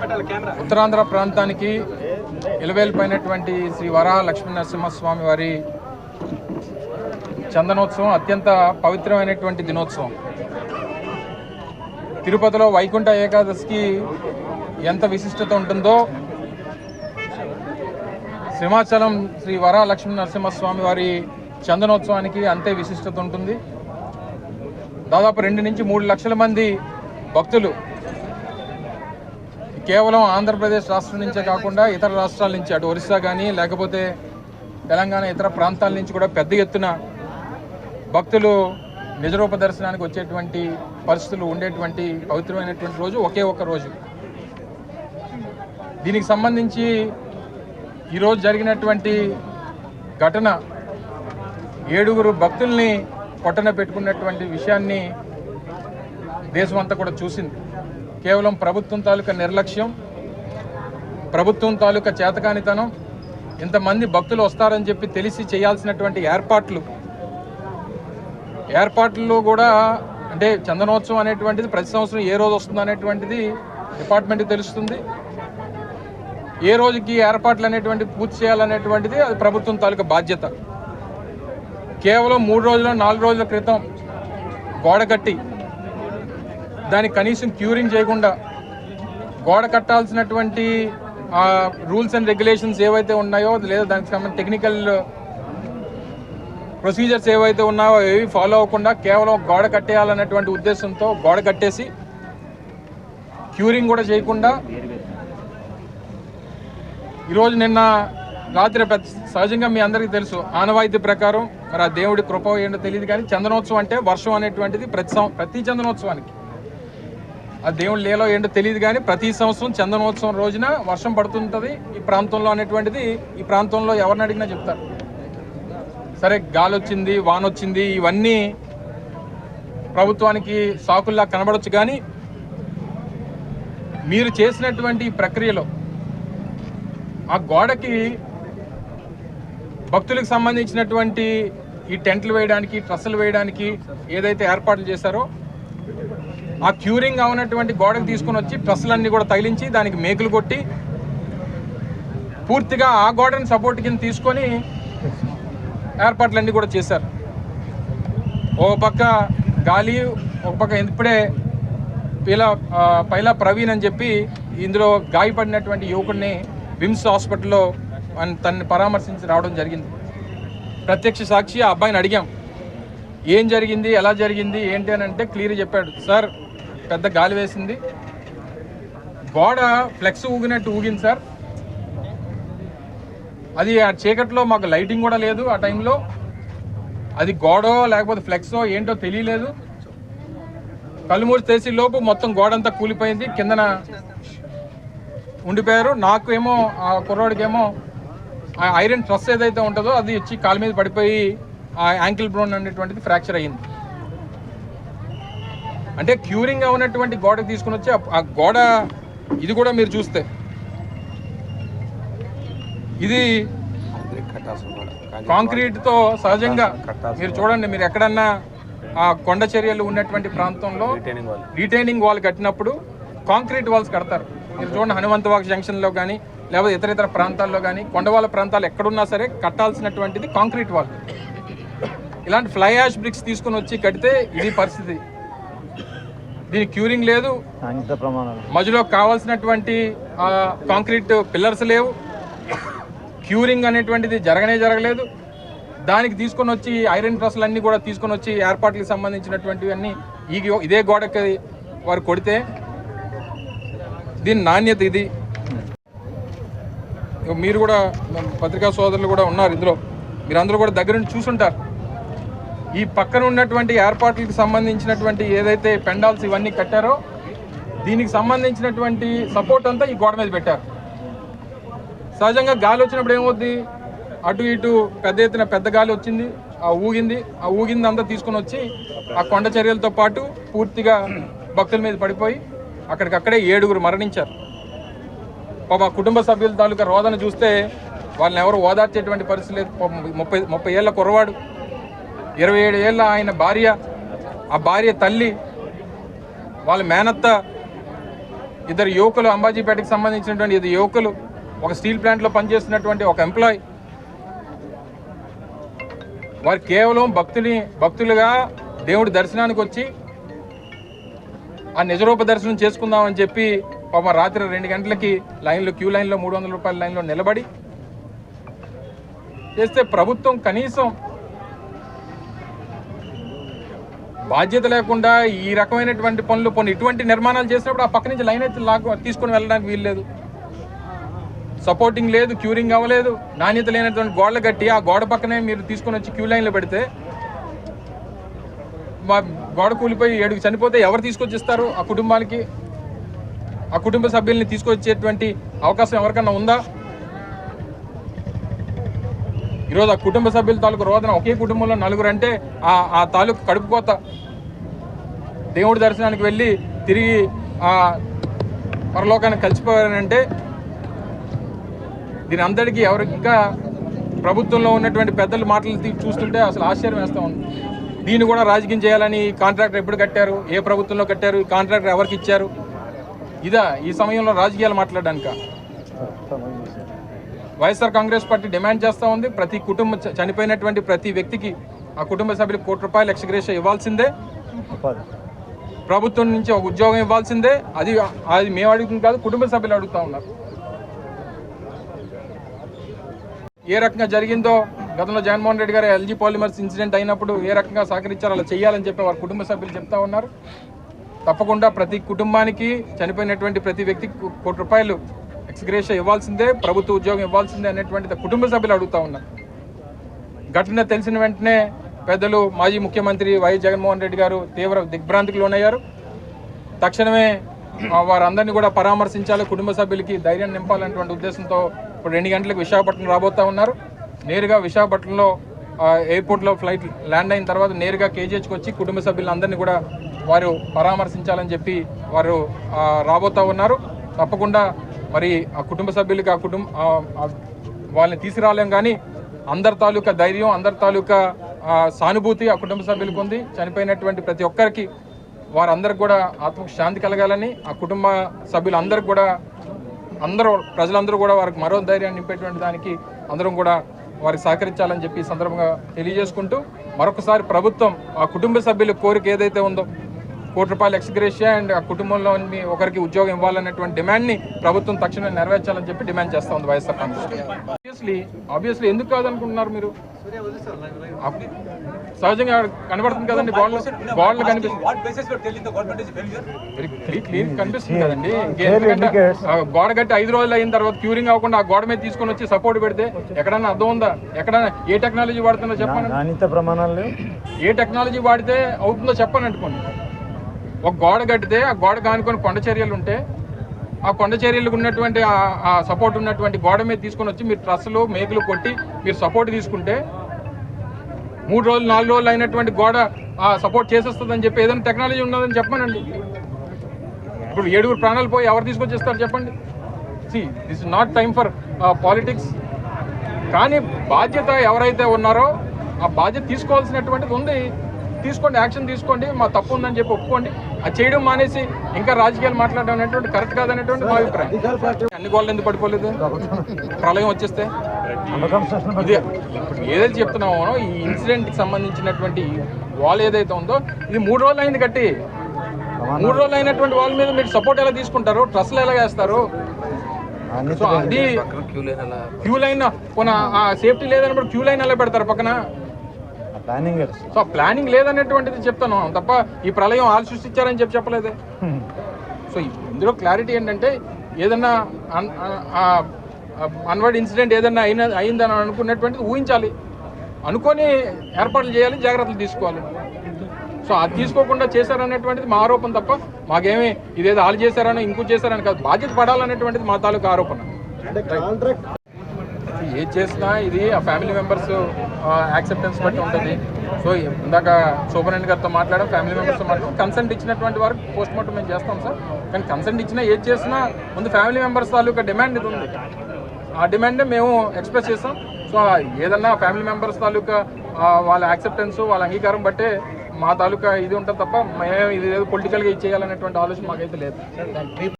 ఉత్తరాంధ్ర ప్రాంతానికి ఇలవేల్పైనటువంటి శ్రీ వరాహ లక్ష్మీ నరసింహస్వామి వారి చందనోత్సవం అత్యంత పవిత్రమైనటువంటి దినోత్సవం. తిరుపతిలో వైకుంఠ ఏకాదశికి ఎంత విశిష్టత ఉంటుందో సింహాచలం శ్రీ వరాహ లక్ష్మీ నరసింహస్వామి వారి చందనోత్సవానికి అంతే విశిష్టత ఉంటుంది. దాదాపు 2 నుంచి 3 లక్షల మంది భక్తులు కేవలం ఆంధ్రప్రదేశ్ రాష్ట్రం నుంచే కాకుండా ఇతర రాష్ట్రాల నుంచి, అటు ఒరిస్సా కానీ లేకపోతే తెలంగాణ ఇతర ప్రాంతాల నుంచి కూడా పెద్ద ఎత్తున భక్తులు నిజరూప దర్శనానికి వచ్చేటువంటి పరిస్థితులు ఉండేటువంటి పవిత్రమైనటువంటి రోజు ఒకే ఒక రోజు. దీనికి సంబంధించి ఈరోజు జరిగినటువంటి ఘటన 7 భక్తుల్ని పొట్టన పెట్టుకున్నటువంటి విషయాన్ని దేశమంతా కూడా చూసింది. కేవలం ప్రభుత్వం తాలూకా నిర్లక్ష్యం, ప్రభుత్వం తాలూకా చేతకానితనం, ఇంతమంది భక్తులు వస్తారని చెప్పి తెలిసి చేయాల్సినటువంటి ఏర్పాట్లలో కూడా, అంటే చందనోత్సవం అనేటువంటిది ప్రతి సంవత్సరం ఏ రోజు వస్తుంది అనేటువంటిది డిపార్ట్మెంట్కి తెలుస్తుంది. ఏ రోజుకి ఏర్పాట్లు అనేటువంటిది పూర్తి చేయాలనేటువంటిది అది ప్రభుత్వం తాలూకా బాధ్యత. కేవలం 3 రోజుల 4 రోజుల క్రితం గోడ కట్టి దానికి కనీసం క్యూరింగ్ చేయకుండా, గోడ కట్టాల్సినటువంటి రూల్స్ అండ్ రెగ్యులేషన్స్ ఏవైతే ఉన్నాయో లేదా దానికి సంబంధించిన టెక్నికల్ ప్రొసీజర్స్ ఏవైతే ఉన్నాయో ఏవి ఫాలో అవ్వకుండా కేవలం గోడ కట్టేయాలనేటువంటి ఉద్దేశంతో గోడ కట్టేసి క్యూరింగ్ కూడా చేయకుండా ఈరోజు నిన్న రాత్రి సహజంగా మీ అందరికీ తెలుసు ఆనవాయితీ ప్రకారం, మరి ఆ దేవుడి కృప ఏంటో తెలియదు కానీ చందనోత్సవం అంటే వర్షం అనేటువంటిది ప్రతి చందనోత్సవానికి ఆ దేవుడి లీలో ఏంటో తెలియదు కానీ ప్రతి సంవత్సరం చందనోత్సవం రోజున వర్షం పడుతుంటుంది ఈ ప్రాంతంలో అనేటువంటిది ఈ ప్రాంతంలో ఎవరిని అడిగినా చెప్తారు. సరే, గాలి వచ్చింది, వాన వచ్చింది, ఇవన్నీ ప్రభుత్వానికి సాకుల్లా కనబడవచ్చు. కానీ మీరు చేసినటువంటి ప్రక్రియలో ఆ గోడకి భక్తులకు సంబంధించినటువంటి ఈ టెంట్లు వేయడానికి, ట్రస్సులు వేయడానికి ఏదైతే ఏర్పాట్లు చేశారో ఆ క్యూరింగ్ అవునటువంటి గోడకు తీసుకుని వచ్చి ట్రస్సులన్నీ కూడా తగిలించి దానికి మేకులు కొట్టి పూర్తిగా ఆ గోడని సపోర్ట్ కింద తీసుకొని ఏర్పాట్లన్నీ కూడా చేశారు. ఒక పక్క గాలి, ఒక పక్క ఇప్పుడే పైలా ప్రవీణ్ అని చెప్పి ఇందులో గాయపడినటువంటి యువకుడిని విమ్స్ హాస్పిటల్లో తనని పరామర్శించి రావడం జరిగింది. ప్రత్యక్ష సాక్షి ఆ అబ్బాయిని అడిగాం, ఏం జరిగింది, ఎలా జరిగింది ఏంటి అని అంటే క్లియర్ చెప్పాడు. సార్, పెద్ద గాలి వేసింది, గోడ ఫ్లెక్స్ ఊగినట్టు ఊగింది సార్. అది ఆ చీకట్లో మాకు లైటింగ్ కూడా లేదు ఆ టైంలో. అది గోడో లేకపోతే ఫ్లెక్సో ఏంటో తెలియలేదు. కళ్ళు మూసి తెసి లోపు మొత్తం గోడంతా కూలిపోయింది, కిందన ఉండిపోయారు. నాకు ఏమో ఆ కుర్రాడికేమో ఆ ఐరన్ ట్రస్ ఏదైతే ఉంటుందో అది వచ్చి కాలు మీద పడిపోయి ఆ యాంకిల్ బ్రోన్ అనేటువంటిది ఫ్రాక్చర్ అయ్యింది. అంటే క్యూరింగ్ అవునటువంటి గోడకు తీసుకుని వచ్చి ఆ గోడ ఇది కూడా మీరు చూస్తే ఇది కాంక్రీట్తో సహజంగా మీరు చూడండి, మీరు ఎక్కడన్నా ఆ కొండ చర్యలు ఉన్నటువంటి ప్రాంతంలో రిటైనింగ్ వాల్ కట్టినప్పుడు కాంక్రీట్ వాల్స్ కడతారు. మీరు చూడండి, హనుమంతవాక్ జంక్షన్లో కానీ లేకపోతే ఇతర ప్రాంతాల్లో కానీ కొండవాళ్ళ ప్రాంతాలు ఎక్కడున్నా సరే కట్టాల్సినటువంటిది కాంక్రీట్ వాల్. ఇలాంటి ఫ్లై యాష్ బ్రిక్స్ తీసుకుని వచ్చి కడితే ఇది పరిస్థితి. దీనికి క్యూరింగ్ లేదు, మధ్యలో కావాల్సినటువంటి కాంక్రీట్ పిల్లర్స్ లేవు, క్యూరింగ్ అనేటువంటిది జరగలేదు. దానికి తీసుకొని వచ్చి ఐరన్ ట్రస్లు అన్నీ కూడా తీసుకొని వచ్చి ఏర్పాట్లకు సంబంధించినటువంటివి అన్నీ ఇదే గోడకి వారు కొడితే దీని నాణ్యత ఇది. మీరు కూడా పత్రికా సోదరులు కూడా ఉన్నారు ఇందులో, మీరందరూ కూడా దగ్గర నుంచి చూసుంటారు. ఈ పక్కన ఉన్నటువంటి ఏర్పాట్లకు సంబంధించినటువంటి ఏదైతే పెండాల్స్ ఇవన్నీ కట్టారో దీనికి సంబంధించినటువంటి సపోర్ట్ అంతా ఈ గోడ మీద పెట్టారు. సహజంగా గాలి వచ్చినప్పుడు ఏమవుద్ది, అటు ఇటు పెద్ద గాలి వచ్చింది, ఆ ఊగింది అంతా తీసుకొని వచ్చి ఆ కొండ చర్యలతో పాటు పూర్తిగా భక్తుల మీద పడిపోయి అక్కడికక్కడే 7 మరణించారు. మా కుటుంబ సభ్యుల తాలూకా రోదన చూస్తే వాళ్ళని ఎవరు ఓదార్చేటువంటి పరిస్థితి లేదు. 30 ఏళ్ల కుర్రవాడు, 27 ఏళ్ళ ఆయన భార్య, ఆ భార్య తల్లి, వాళ్ళ మేనత్త, ఇద్దరు యువకులు, అంబాజీపేటకి సంబంధించినటువంటి ఇద్దరు యువకులు, ఒక స్టీల్ ప్లాంట్లో పనిచేస్తున్నటువంటి ఒక ఎంప్లాయ్, వారు కేవలం భక్తులుగా దేవుడి దర్శనానికి వచ్చి ఆ నిజరూప దర్శనం చేసుకుందామని చెప్పి పాపం రాత్రి 2 గంటలకి క్యూ లైన్లో 300 రూపాయల లైన్లో నిలబడి చేస్తే ప్రభుత్వం కనీసం బాధ్యత లేకుండా ఈ రకమైనటువంటి పనులు ఇటువంటి నిర్మాణాలు చేసినప్పుడు ఆ పక్క నుంచి లైన్ అయితే తీసుకొని వెళ్ళడానికి వీల్లేదు. సపోర్టింగ్ లేదు, క్యూరింగ్ అవ్వలేదు, నాణ్యత లేనటువంటి గోడలు కట్టి ఆ గోడ పక్కనే మీరు తీసుకొని వచ్చి క్యూ లైన్లో పెడితే మా గోడ కూలిపోయి 7 చనిపోతే ఎవరు తీసుకొచ్చిస్తారు ఆ కుటుంబానికి? ఆ కుటుంబ సభ్యుల్ని తీసుకొచ్చేటువంటి అవకాశం ఎవరికన్నా ఉందా? ఈరోజు ఆ కుటుంబ సభ్యుల తాలూకు రోదన, ఒకే కుటుంబంలో 4 అంటే ఆ తాలూకు కడుపుకోత. దేవుడి దర్శనానికి వెళ్ళి తిరిగి ఆ పరలోకానికి కలిసిపోయారంటే దీని అందరికీ ఇంకా ప్రభుత్వంలో ఉన్నటువంటి పెద్దల మాటలు చూస్తుంటే అసలు ఆశ్చర్యం వేస్తూ ఉంది. దీన్ని కూడా రాజకీయం చేయాలని కాంట్రాక్టర్ ఎప్పుడు కట్టారు? ఏ ప్రభుత్వంలో కట్టారు? ఈ కాంట్రాక్టర్ ఎవరికి ఇచ్చారు? ఇదా ఈ సమయంలో రాజకీయాలు మాట్లాడడానిక? వైఎస్ఆర్ కాంగ్రెస్ పార్టీ డిమాండ్ చేస్తూ ఉంది, ప్రతి కుటుంబం చనిపోయినటువంటి ప్రతి వ్యక్తికి ఆ కుటుంబ సభ్యులకు ₹1 కోటి ఎక్స్గ్రేషియా ఇవ్వాల్సిందే, ప్రభుత్వం నుంచి ఒక ఉద్యోగం ఇవ్వాల్సిందే. అది మేము అడుగుతుంది కాదు, కుటుంబ సభ్యులు అడుగుతూ ఉన్నారు. ఏ రకంగా జరిగిందో గతంలో జగన్మోహన్ రెడ్డి గారు ఎల్జీ పాలిమర్స్ ఇన్సిడెంట్ అయినప్పుడు ఏ రకంగా సహకరించారో అలా చేయాలని చెప్పి వారి కుటుంబ సభ్యులు చెప్తా ఉన్నారు. తప్పకుండా ప్రతి కుటుంబానికి చనిపోయినటువంటి ప్రతి వ్యక్తికి ₹1 కోటి ఎక్స్గ్రేషియా ఇవ్వాల్సిందే, ప్రభుత్వ ఉద్యోగం ఇవ్వాల్సిందే అనేటువంటి కుటుంబ సభ్యులు అడుగుతూ ఉన్నారు. ఘటన తెలిసిన వెంటనే పెద్దలు మాజీ ముఖ్యమంత్రి వైఎస్ జగన్మోహన్ రెడ్డి గారు తీవ్ర దిగ్భ్రాంతికి లోనయ్యారు. తక్షణమే వారందరినీ కూడా పరామర్శించాలి, కుటుంబ సభ్యులకి ధైర్యం నింపాలనేటువంటి ఉద్దేశంతో ఇప్పుడు 2 గంటలకు విశాఖపట్నం రాబోతూ ఉన్నారు. నేరుగా విశాఖపట్నంలో ఎయిర్పోర్ట్లో ఫ్లైట్ ల్యాండ్ అయిన తర్వాత నేరుగా కేజీహెచ్కి వచ్చి కుటుంబ సభ్యులందరినీ కూడా వారు పరామర్శించాలని చెప్పి వారు రాబోతూ ఉన్నారు. తప్పకుండా మరి ఆ కుటుంబ సభ్యులకి వాళ్ళని తీసుకురాలేం, కానీ అందరి తాలూకా ధైర్యం, అందరి తాలూకా సానుభూతి ఆ కుటుంబ సభ్యులకు ఉంది. చనిపోయినటువంటి ప్రతి ఒక్కరికి వారందరికి కూడా ఆత్మకు శాంతి కలగాలని, ఆ కుటుంబ సభ్యులందరికీ కూడా ప్రజలందరూ కూడా వారికి మరో ధైర్యాన్ని నింపేటువంటి దానికి అందరం కూడా వారికి సహకరించాలని చెప్పి సందర్భంగా తెలియజేసుకుంటూ, మరొకసారి ప్రభుత్వం ఆ కుటుంబ సభ్యుల కోరిక ఏదైతే ఉందో ₹1 కోటి ఎక్స్గ్రేషియా అండ్ ఆ కుటుంబంలోని ఒకరికి ఉద్యోగం ఇవ్వాలనేటువంటి డిమాండ్ని ప్రభుత్వం తక్షణమే నెరవేర్చాలని చెప్పి డిమాండ్ చేస్తూ ఉంది వైఎస్ఆర్ కాంగ్రెస్. ఆబ్వియస్లీ ఎందుకు కాదనుకుంటున్నారు మీరు? సహజంగా కనబడుతుంది కదండి, గోడలు కనిపిస్తుంది కదండి. ఎందుకంటే గోడ కట్టి 5 రోజులు అయిన తర్వాత క్యూరింగ్ అవ్వకుండా ఆ గోడ మీద తీసుకొని వచ్చి సపోర్ట్ పెడితే ఎక్కడన్నా అర్థం ఉందా? ఎక్కడన్నా ఏ టెక్నాలజీ వాడుతుందో చెప్పండి. ఏ టెక్నాలజీ వాడితే అవుతుందో చెప్పండి. అనుకోండి, ఒక గోడ కట్టితే ఆ గోడ కానుకొని కొండ చర్యలు ఉంటే ఆ కొండ చర్యలకు ఉన్నటువంటి ఆ సపోర్ట్ ఉన్నటువంటి గోడ మీద తీసుకొని వచ్చి మీరు ట్రస్సులు మేకులు కొట్టి మీరు సపోర్ట్ తీసుకుంటే 3 రోజులు 4 రోజులు అయినటువంటి గోడ సపోర్ట్ చేసేస్తుందని చెప్పి ఏదైనా టెక్నాలజీ ఉన్నదని చెప్పానండి. ఇప్పుడు 7 ప్రాణాలు పోయి ఎవరు తీసుకొచ్చేస్తారు చెప్పండి? This is not time for politics. కానీ బాధ్యత ఎవరైతే ఉన్నారో ఆ బాధ్యత తీసుకోవాల్సినటువంటిది ఉంది. తీసుకోండి, యాక్షన్ తీసుకోండి, మా తప్పు ఉందని చెప్పి ఒప్పుకోండి. అది చేయడం మానేసి ఇంకా రాజకీయాలు మాట్లాడడం అనేటువంటి కరెక్ట్ కాదనేటువంటి మా అభిప్రాయం. అన్ని గోళ్ళు ఎందుకు పడిపోలేదు? ప్రళయం వచ్చేస్తే ఇది ఏదైతే చెప్తున్నామో ఈ ఇన్సిడెంట్కి సంబంధించినటువంటి వాల్ ఏదైతే ఉందో ఇది 3 రోజులు అయింది కట్టి. 3 రోజులు అయినటువంటి వాళ్ళ మీద మీరు సపోర్ట్ ఎలా తీసుకుంటారు? ట్రస్ట్లు ఎలా వేస్తారు? సో అది క్యూ లైన్ సేఫ్టీ లేదన్నప్పుడు క్యూ లైన్ ఎలా పెడతారు పక్కన? సో ప్లానింగ్ లేదనేటువంటిది చెప్తాను తప్ప ఈ ప్రళయం వాళ్ళు సృష్టించారని చెప్పలేదు. సో ఇందులో క్లారిటీ ఏంటంటే ఏదన్నా అన్వర్డ్ ఇన్సిడెంట్ ఏదన్నా అయిందని అనుకున్నటువంటిది ఊహించాలి, అనుకొని ఏర్పాట్లు చేయాలి, జాగ్రత్తలు తీసుకోవాలి. సో అది తీసుకోకుండా చేశారనేటువంటిది మా ఆరోపణ తప్ప మాకేమీ ఇదేదో వాళ్ళు చేశారనో ఇంకో చేశారని కాదు. బాధ్యత పడాలనేటువంటిది మా తాలూకు ఆరోపణ. ఏది చేసినా ఇది ఆ ఫ్యామిలీ మెంబర్స్ యాక్సెప్టెన్స్ బట్టి ఉంటుంది. సో ఇందాక సూపరింటెండెంట్ గారితో మాట్లాడడం, ఫ్యామిలీ మెంబర్స్తో మాట్లాడడం, కన్సెంట్ ఇచ్చినటువంటి వారికి పోస్ట్ మార్టం మేము చేస్తాం సార్. కానీ కన్సెంట్ ఇచ్చినా ఏది చేసినా ముందు ఫ్యామిలీ మెంబర్స్ తాలూకా డిమాండ్ ఇది ఉంది. ఆ డిమాండ్నే మేము ఎక్స్ప్రెస్ చేస్తాం. సో ఏదన్నా ఫ్యామిలీ మెంబర్స్ తాలూకా వాళ్ళ యాక్సెప్టెన్స్, వాళ్ళ అంగీకారం బట్టే మా తాలూకా ఇది ఉంటుంది తప్ప మేము ఇది ఏదో పొలిటికల్గా ఇచ్చేయాలనేటువంటి ఆలోచన మాకైతే లేదు.